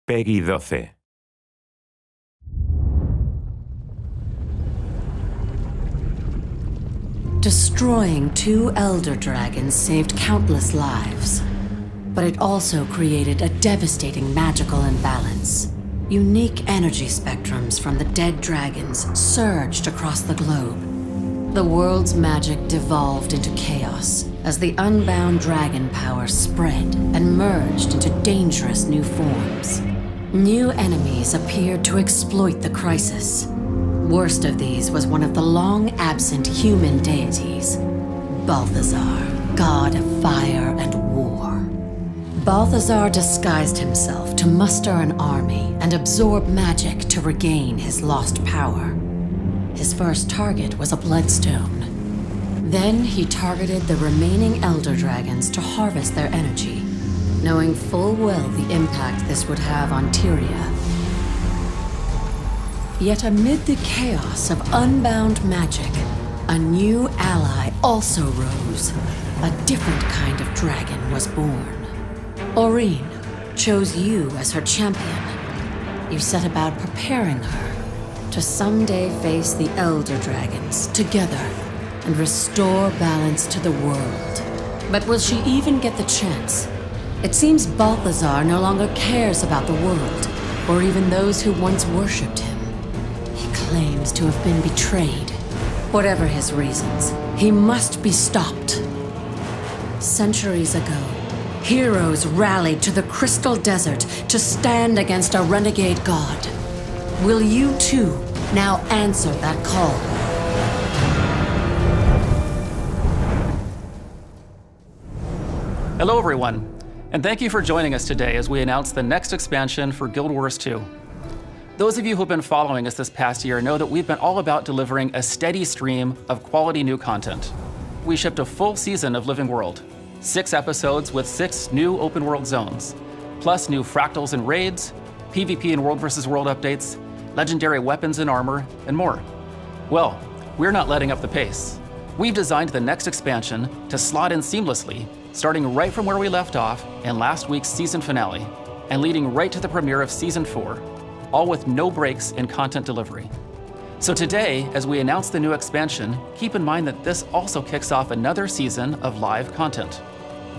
Peggy 12. Destroying 2 elder dragons saved countless lives, but it also created a devastating magical imbalance. Unique energy spectrums from the dead dragons surged across the globe. The world's magic devolved into chaos as the unbound dragon power spread and merged into dangerous new forms. New enemies appeared to exploit the crisis. Worst of these was one of the long-absent human deities, Balthazar, god of fire and war. Balthazar disguised himself to muster an army and absorb magic to regain his lost power. His first target was a bloodstone. Then he targeted the remaining elder dragons to harvest their energy, knowing full well the impact this would have on Tyria. Yet amid the chaos of unbound magic, a new ally also rose. A different kind of dragon was born. Aurene chose you as her champion. You set about preparing her to someday face the elder dragons together and restore balance to the world. But will she even get the chance? It seems Balthazar no longer cares about the world, or even those who once worshipped him. He claims to have been betrayed. Whatever his reasons, he must be stopped. Centuries ago, heroes rallied to the Crystal Desert to stand against a renegade god. Will you too now answer that call? Hello everyone, and thank you for joining us today as we announce the next expansion for Guild Wars 2. Those of you who've been following us this past year know that we've been all about delivering a steady stream of quality new content. We shipped a full season of Living World, 6 episodes with 6 new open world zones, plus new fractals and raids, PvP and World vs. World updates, legendary weapons and armor, and more. Well, we're not letting up the pace. We've designed the next expansion to slot in seamlessly, starting right from where we left off in last week's season finale, and leading right to the premiere of Season 4, all with no breaks in content delivery. So today, as we announce the new expansion, keep in mind that this also kicks off another season of live content.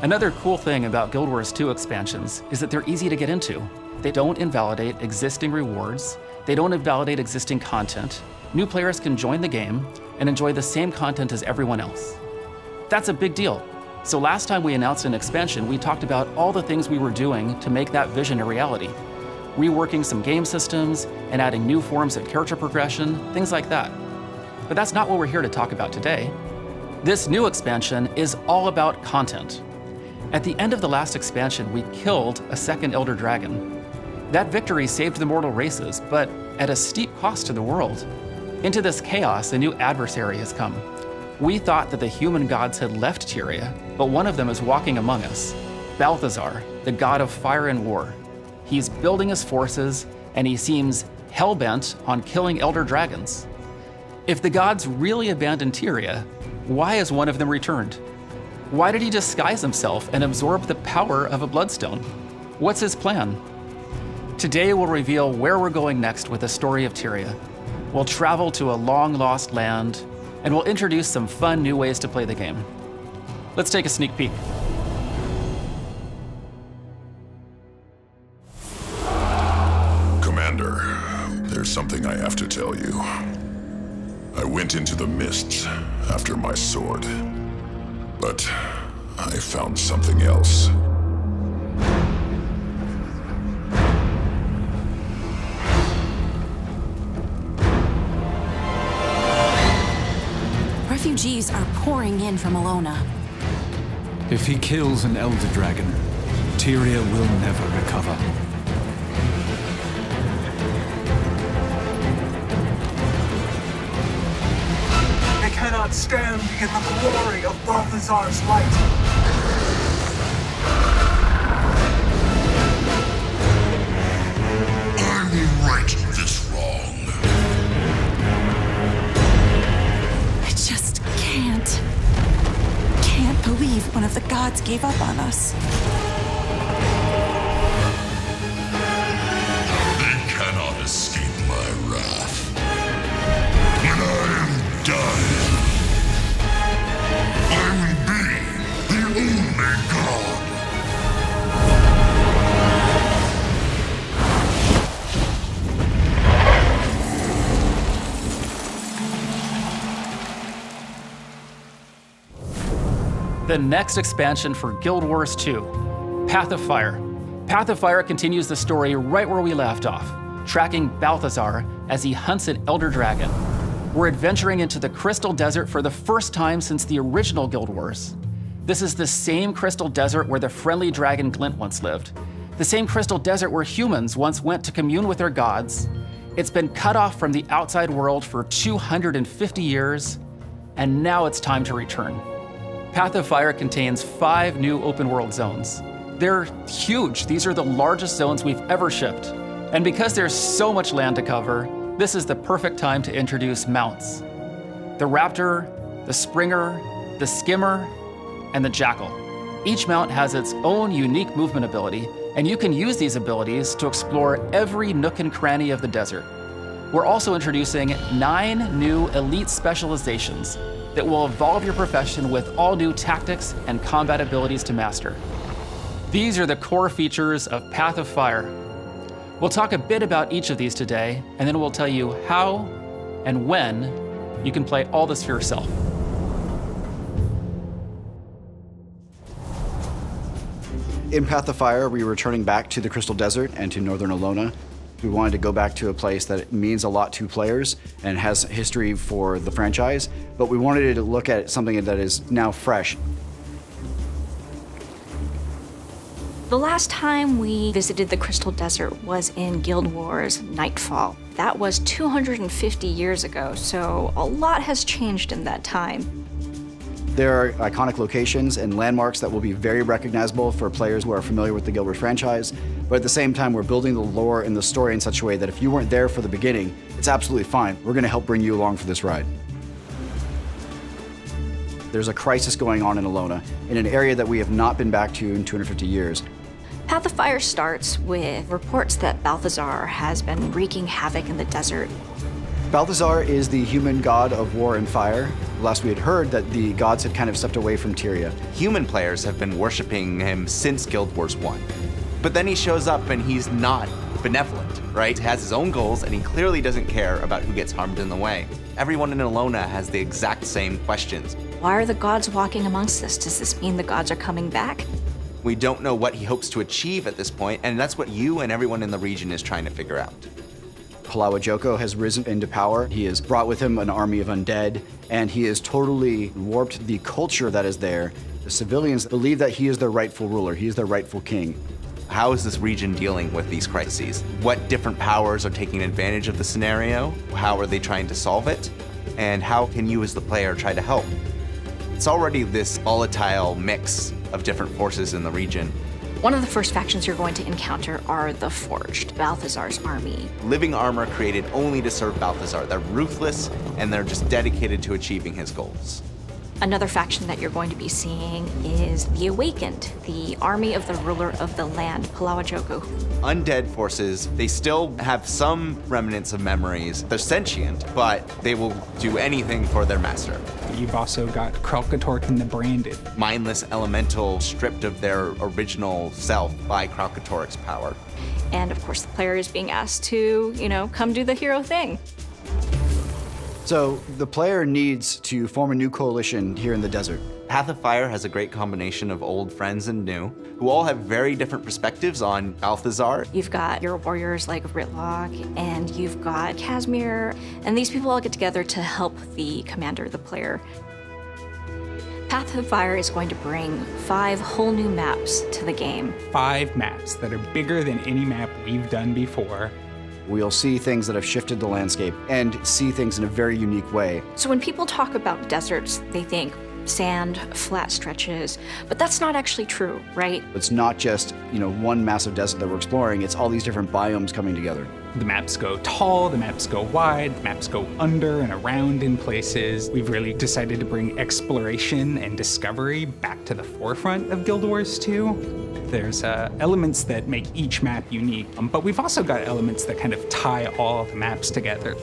Another cool thing about Guild Wars 2 expansions is that they're easy to get into. They don't invalidate existing rewards, they don't invalidate existing content. New players can join the game and enjoy the same content as everyone else. That's a big deal. So last time we announced an expansion, we talked about all the things we were doing to make that vision a reality. Reworking some game systems and adding new forms of character progression, things like that. But that's not what we're here to talk about today. This new expansion is all about content. At the end of the last expansion, we killed a second Elder Dragon. That victory saved the mortal races, but at a steep cost to the world. Into this chaos, a new adversary has come. We thought that the human gods had left Tyria, but one of them is walking among us. Balthazar, the god of fire and war. He's building his forces, and he seems hell-bent on killing elder dragons. If the gods really abandoned Tyria, why has one of them returned? Why did he disguise himself and absorb the power of a bloodstone? What's his plan? Today we'll reveal where we're going next with the story of Tyria. We'll travel to a long-lost land, and we'll introduce some fun new ways to play the game. Let's take a sneak peek. Commander, there's something I have to tell you. I went into the mists after my sword, but I found something else. Refugees are pouring in from Alona. If he kills an Elder Dragon, Tyria will never recover. They cannot stand in the glory of Balthazar's light. I'm right this wrong. I just can't believe one of the gods gave up on us. The next expansion for Guild Wars 2, Path of Fire. Path of Fire continues the story right where we left off, tracking Balthazar as he hunts an Elder Dragon. We're adventuring into the Crystal Desert for the first time since the original Guild Wars. This is the same Crystal Desert where the friendly dragon Glint once lived. The same Crystal Desert where humans once went to commune with their gods. It's been cut off from the outside world for 250 years, and now it's time to return. Path of Fire contains 5 new open world zones. They're huge. These are the largest zones we've ever shipped. And because there's so much land to cover, this is the perfect time to introduce mounts. The Raptor, the Springer, the Skimmer, and the Jackal. Each mount has its own unique movement ability, and you can use these abilities to explore every nook and cranny of the desert. We're also introducing 9 new elite specializations that will evolve your profession with all new tactics and combat abilities to master. These are the core features of Path of Fire. We'll talk a bit about each of these today, and then we'll tell you how and when you can play all this for yourself. In Path of Fire, we were returning back to the Crystal Desert and to Northern Alona. We wanted to go back to a place that means a lot to players and has history for the franchise, but we wanted to look at something that is now fresh. The last time we visited the Crystal Desert was in Guild Wars Nightfall. That was 250 years ago, so a lot has changed in that time. There are iconic locations and landmarks that will be very recognizable for players who are familiar with the Guild Wars franchise, but at the same time, we're building the lore and the story in such a way that if you weren't there for the beginning, it's absolutely fine. We're going to help bring you along for this ride. There's a crisis going on in Alona, in an area that we have not been back to in 250 years. Path of Fire starts with reports that Balthazar has been wreaking havoc in the desert. Balthazar is the human god of war and fire. Last we had heard that the gods had kind of stepped away from Tyria. Human players have been worshiping him since Guild Wars 1. But then he shows up and he's not benevolent, right? He has his own goals and he clearly doesn't care about who gets harmed in the way. Everyone in Alona has the exact same questions. Why are the gods walking amongst us? Does this mean the gods are coming back? We don't know what he hopes to achieve at this point, and that's what you and everyone in the region is trying to figure out. Palawa Joko has risen into power. He has brought with him an army of undead, and he has totally warped the culture that is there. The civilians believe that he is their rightful ruler. He is their rightful king. How is this region dealing with these crises? What different powers are taking advantage of the scenario? How are they trying to solve it? And how can you as the player try to help? It's already this volatile mix of different forces in the region. One of the first factions you're going to encounter are the Forged, Balthazar's army. Living armor created only to serve Balthazar. They're ruthless, and they're just dedicated to achieving his goals. Another faction that you're going to be seeing is the Awakened, the army of the ruler of the land, Palawa Joko. Undead forces, they still have some remnants of memories. They're sentient, but they will do anything for their master. You've also got Kralkatork and the Branded. Mindless elemental stripped of their original self by Kralkatork's power. And of course the player is being asked to, come do the hero thing. So the player needs to form a new coalition here in the desert. Path of Fire has a great combination of old friends and new, who all have very different perspectives on Balthazar. You've got your warriors like Ritlock, and you've got Casimir, and these people all get together to help the commander, the player. Path of Fire is going to bring 5 whole new maps to the game. 5 maps that are bigger than any map we've done before. We'll see things that have shifted the landscape and see things in a very unique way. So when people talk about deserts, they think sand, flat stretches, but that's not actually true, right? It's not just, one massive desert that we're exploring, it's all these different biomes coming together. The maps go tall, the maps go wide, the maps go under and around in places. We've really decided to bring exploration and discovery back to the forefront of Guild Wars 2. There's elements that make each map unique, but we've also got elements that kind of tie all the maps together.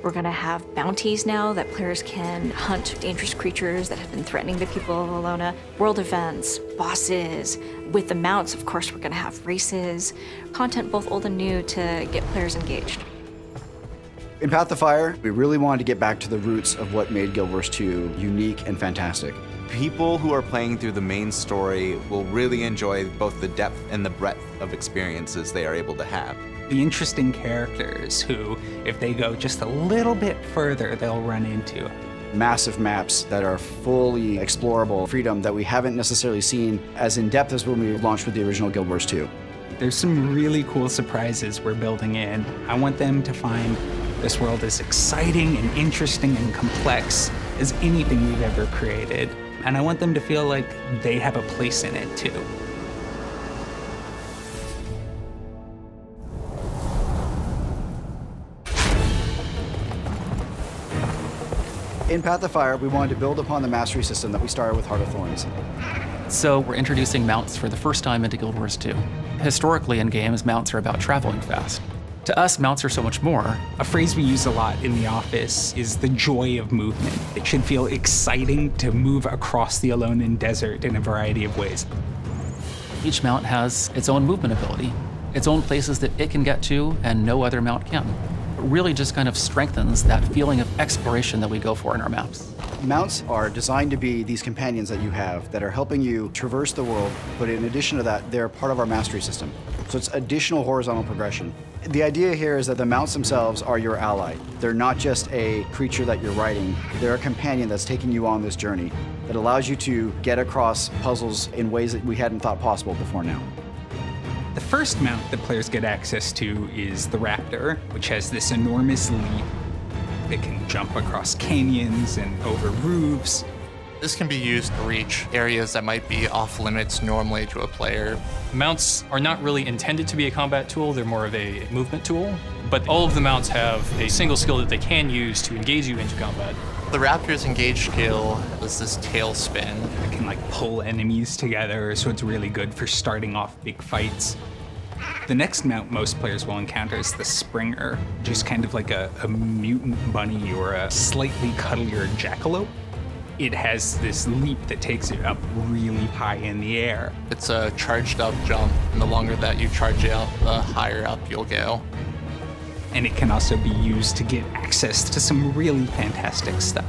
We're gonna have bounties now that players can hunt dangerous creatures that have been threatening the people of Alona, world events, bosses. With the mounts, of course, we're gonna have races, content both old and new to get players engaged. In Path of Fire, we really wanted to get back to the roots of what made Guild Wars 2 unique and fantastic. People who are playing through the main story will really enjoy both the depth and the breadth of experiences they are able to have. The interesting characters who, if they go just a little bit further, they'll run into. Massive maps that are fully explorable, freedom that we haven't necessarily seen as in-depth as when we launched with the original Guild Wars 2. There's some really cool surprises we're building in. I want them to find this world as exciting and interesting and complex as anything we've ever created. And I want them to feel like they have a place in it too. In Path of Fire, we wanted to build upon the mastery system that we started with Heart of Thorns. So we're introducing mounts for the first time into Guild Wars 2. Historically in games, mounts are about traveling fast. To us, mounts are so much more. A phrase we use a lot in the office is the joy of movement. It should feel exciting to move across the Alolan Desert in a variety of ways. Each mount has its own movement ability, its own places that it can get to and no other mount can. It really just kind of strengthens that feeling of exploration that we go for in our maps. Mounts are designed to be these companions that you have that are helping you traverse the world, but in addition to that, they're part of our mastery system. So it's additional horizontal progression. The idea here is that the mounts themselves are your ally. They're not just a creature that you're riding, they're a companion that's taking you on this journey that allows you to get across puzzles in ways that we hadn't thought possible before now. The first mount that players get access to is the Raptor, which has this enormous leap. It can jump across canyons and over roofs. This can be used to reach areas that might be off limits normally to a player. Mounts are not really intended to be a combat tool, they're more of a movement tool. But all of the mounts have a single skill that they can use to engage you into combat. The Raptor's engage skill is this tail spin. It can like pull enemies together, so it's really good for starting off big fights. The next mount most players will encounter is the Springer, which is kind of like a mutant bunny or a slightly cuddlier jackalope. It has this leap that takes it up really high in the air. It's a charged up jump, and the longer that you charge it up, the higher up you'll go. And it can also be used to get access to some really fantastic stuff.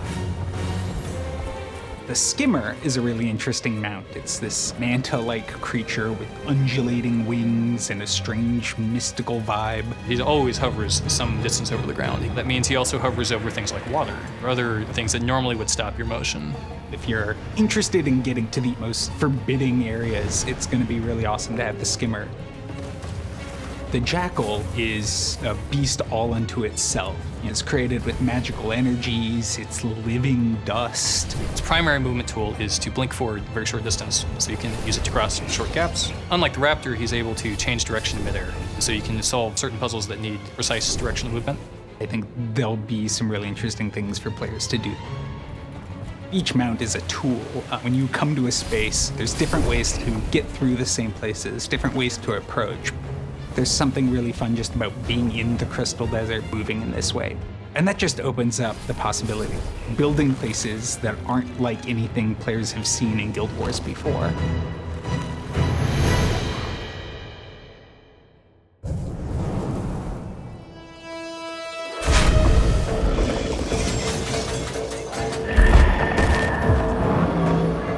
The Skimmer is a really interesting mount. It's this manta-like creature with undulating wings and a strange mystical vibe. He always hovers some distance over the ground. That means he also hovers over things like water or other things that normally would stop your motion. If you're interested in getting to the most forbidding areas, it's going to be really awesome to have the Skimmer. The Jackal is a beast all unto itself. It's created with magical energies, it's living dust. Its primary movement tool is to blink forward a very short distance, so you can use it to cross short gaps. Unlike the Raptor, he's able to change direction in midair, so you can solve certain puzzles that need precise directional movement. I think there'll be some really interesting things for players to do. Each mount is a tool. When you come to a space, there's different ways to get through the same places, different ways to approach. There's something really fun just about being in the Crystal Desert, moving in this way. And that just opens up the possibility of building places that aren't like anything players have seen in Guild Wars before.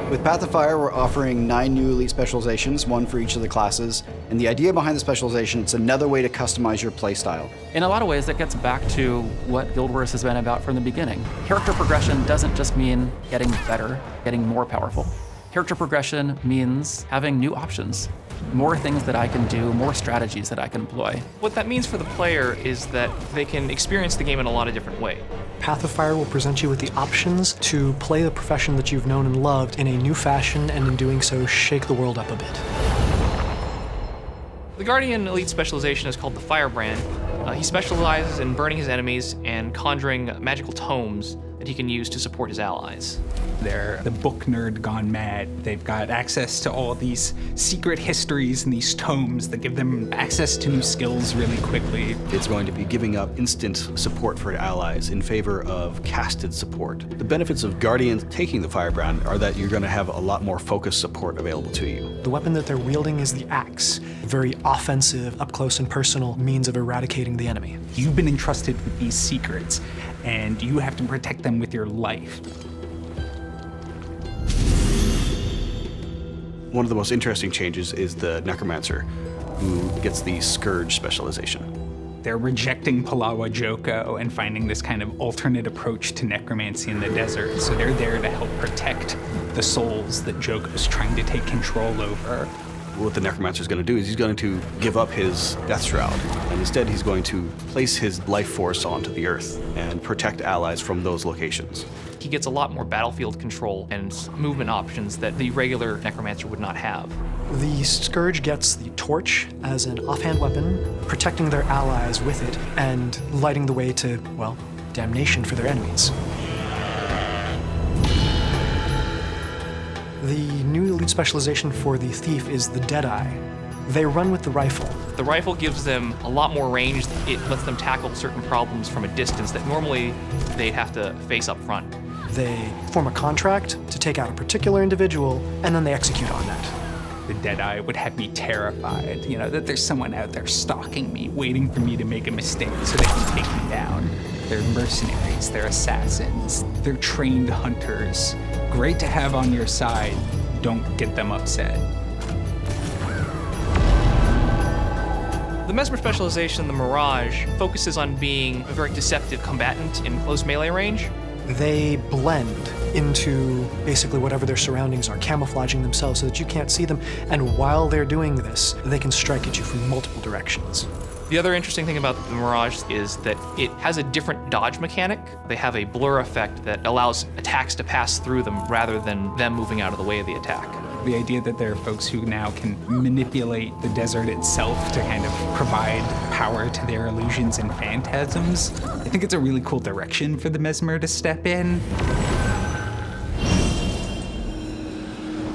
With Path of Fire, we're offering 9 new elite specializations, 1 for each of the classes. And the idea behind the specialization, it's another way to customize your playstyle. In a lot of ways, that gets back to what Guild Wars has been about from the beginning. Character progression doesn't just mean getting better, getting more powerful. Character progression means having new options, more things that I can do, more strategies that I can employ. What that means for the player is that they can experience the game in a lot of different ways. Path of Fire will present you with the options to play the profession that you've known and loved in a new fashion, and in doing so, shake the world up a bit. The Guardian Elite specialization is called the Firebrand. He specializes in burning his enemies and conjuring magical tomes that he can use to support his allies. They're the book nerd gone mad. They've got access to all these secret histories and these tomes that give them access to new skills really quickly. It's going to be giving up instant support for allies in favor of casted support. The benefits of Guardians taking the Firebrand are that you're going to have a lot more focused support available to you. The weapon that they're wielding is the axe, a very offensive, up-close and personal means of eradicating the enemy. You've been entrusted with these secrets, and you have to protect them with your life. One of the most interesting changes is the Necromancer, who gets the Scourge specialization. They're rejecting Palawa Joko and finding this kind of alternate approach to necromancy in the desert. So they're there to help protect the souls that Joko's trying to take control over. What the Necromancer is going to do is he's going to give up his Death Shroud, and instead he's going to place his life force onto the Earth and protect allies from those locations. He gets a lot more battlefield control and movement options that the regular Necromancer would not have. The Scourge gets the Torch as an offhand weapon, protecting their allies with it, and lighting the way to, well, damnation for their enemies. The new elite specialization for the Thief is the Deadeye. They run with the rifle. The rifle gives them a lot more range. It lets them tackle certain problems from a distance that normally they'd have to face up front. They form a contract to take out a particular individual, and then they execute on that. The Deadeye would have me terrified, you know, that there's someone out there stalking me, waiting for me to make a mistake so they can take me down. They're mercenaries, they're assassins, they're trained hunters. Great to have on your side. Don't get them upset. The Mesmer specialization, the Mirage, focuses on being a very deceptive combatant in close melee range. They blend into basically whatever their surroundings are, camouflaging themselves so that you can't see them, and while they're doing this, they can strike at you from multiple directions. The other interesting thing about the Mirage is that it has a different dodge mechanic. They have a blur effect that allows attacks to pass through them rather than them moving out of the way of the attack. The idea that there are folks who now can manipulate the desert itself to kind of provide power to their illusions and phantasms, I think it's a really cool direction for the Mesmer to step in.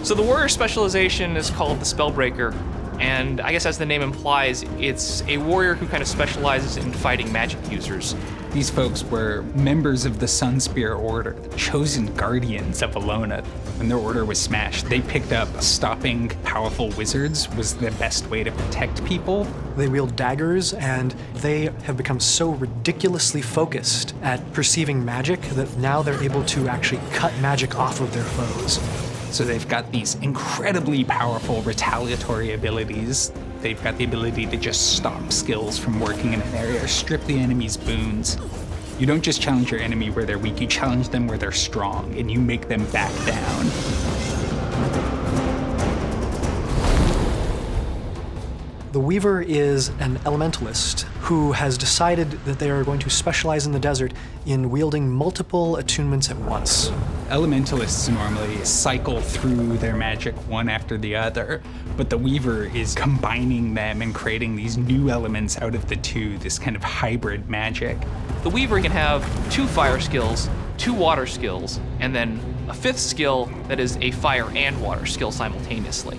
So the warrior specialization is called the Spellbreaker, and I guess as the name implies, it's a warrior who kind of specializes in fighting magic users. These folks were members of the Sunspear Order, the chosen guardians of Alona. When their order was smashed, they picked up stopping powerful wizards was the best way to protect people. They wield daggers, and they have become so ridiculously focused at perceiving magic that now they're able to actually cut magic off of their foes. So they've got these incredibly powerful retaliatory abilities. They've got the ability to just stop skills from working in an area or strip the enemy's boons. You don't just challenge your enemy where they're weak, you challenge them where they're strong, and you make them back down. The Weaver is an elementalist who has decided that they are going to specialize in the desert in wielding multiple attunements at once. Elementalists normally cycle through their magic one after the other, but the Weaver is combining them and creating these new elements out of the two, this kind of hybrid magic. The Weaver can have 2 fire skills, 2 water skills, and then a 5th skill that is a fire and water skill simultaneously.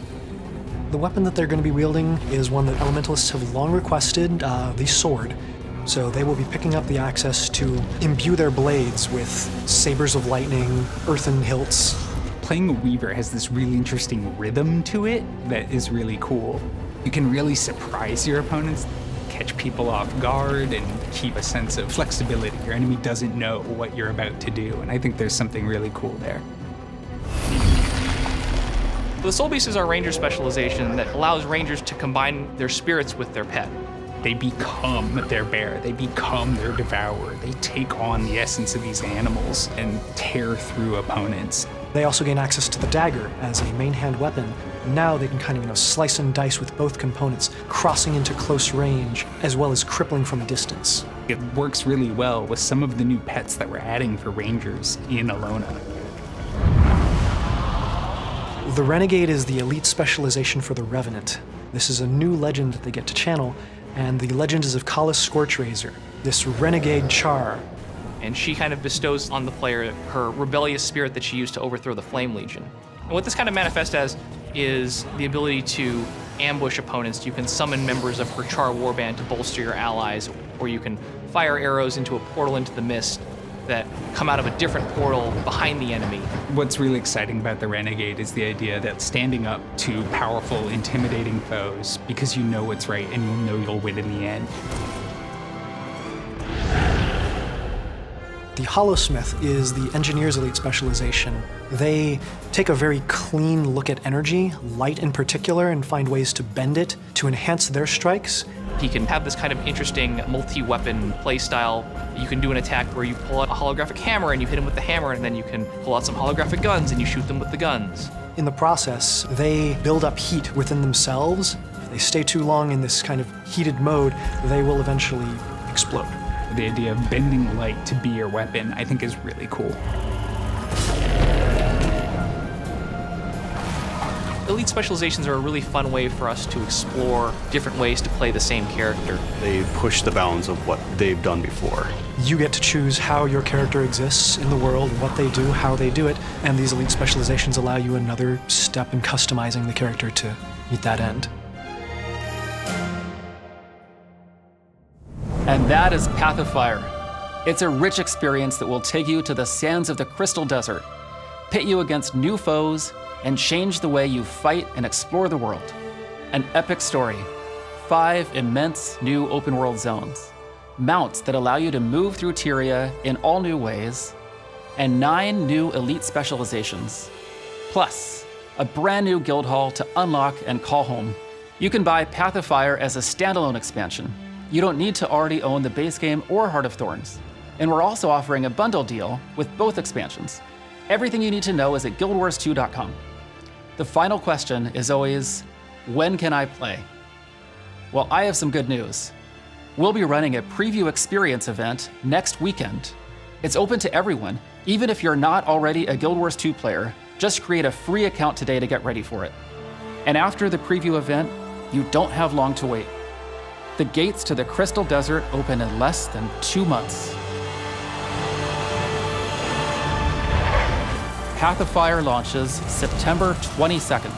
The weapon that they're going to be wielding is one that elementalists have long requested, the sword. So they will be picking up the access to imbue their blades with sabers of lightning, earthen hilts. Playing a Weaver has this really interesting rhythm to it that is really cool. You can really surprise your opponents, catch people off guard, and keep a sense of flexibility. Your enemy doesn't know what you're about to do, and I think there's something really cool there. The Soul Beast is our ranger specialization that allows rangers to combine their spirits with their pet. They become their bear, they become their devourer. They take on the essence of these animals and tear through opponents. They also gain access to the dagger as a main hand weapon. Now they can kind of, slice and dice with both components, crossing into close range, as well as crippling from a distance. It works really well with some of the new pets that we're adding for rangers in Alona. The Renegade is the elite specialization for the Revenant. This is a new legend that they get to channel, and the legend is of Kala's Scorchrazor, this renegade char. And she kind of bestows on the player her rebellious spirit that she used to overthrow the Flame Legion. And what this kind of manifests as is the ability to ambush opponents. You can summon members of her char warband to bolster your allies, or you can fire arrows into a portal into the mist that come out of a different portal behind the enemy. What's really exciting about the Renegade is the idea that standing up to powerful, intimidating foes because you know what's right and you know you'll win in the end. The Hollowsmith is the engineer's elite specialization. They take a very clean look at energy, light in particular, and find ways to bend it to enhance their strikes. He can have this kind of interesting multi-weapon playstyle. You can do an attack where you pull out a holographic hammer and you hit him with the hammer, and then you can pull out some holographic guns and you shoot them with the guns. In the process, they build up heat within themselves. If they stay too long in this kind of heated mode, they will eventually explode. The idea of bending light to be your weapon, I think, is really cool. Elite specializations are a really fun way for us to explore different ways to play the same character. They push the bounds of what they've done before. You get to choose how your character exists in the world, what they do, how they do it, and these elite specializations allow you another step in customizing the character to meet that end. And that is Path of Fire. It's a rich experience that will take you to the sands of the Crystal Desert, pit you against new foes, and change the way you fight and explore the world. An epic story, 5 immense new open world zones, mounts that allow you to move through Tyria in all new ways, and 9 new elite specializations. Plus, a brand new guild hall to unlock and call home. You can buy Path of Fire as a standalone expansion. You don't need to already own the base game or Heart of Thorns. And we're also offering a bundle deal with both expansions. Everything you need to know is at guildwars2.com. The final question is always, when can I play? Well, I have some good news. We'll be running a preview experience event next weekend. It's open to everyone, even if you're not already a Guild Wars 2 player. Just create a free account today to get ready for it. And after the preview event, you don't have long to wait. The gates to the Crystal Desert open in less than 2 months. Path of Fire launches September 22nd.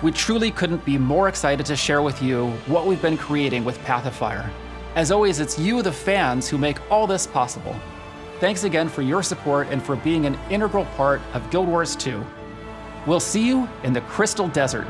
We truly couldn't be more excited to share with you what we've been creating with Path of Fire. As always, it's you, the fans, who make all this possible. Thanks again for your support and for being an integral part of Guild Wars 2. We'll see you in the Crystal Desert.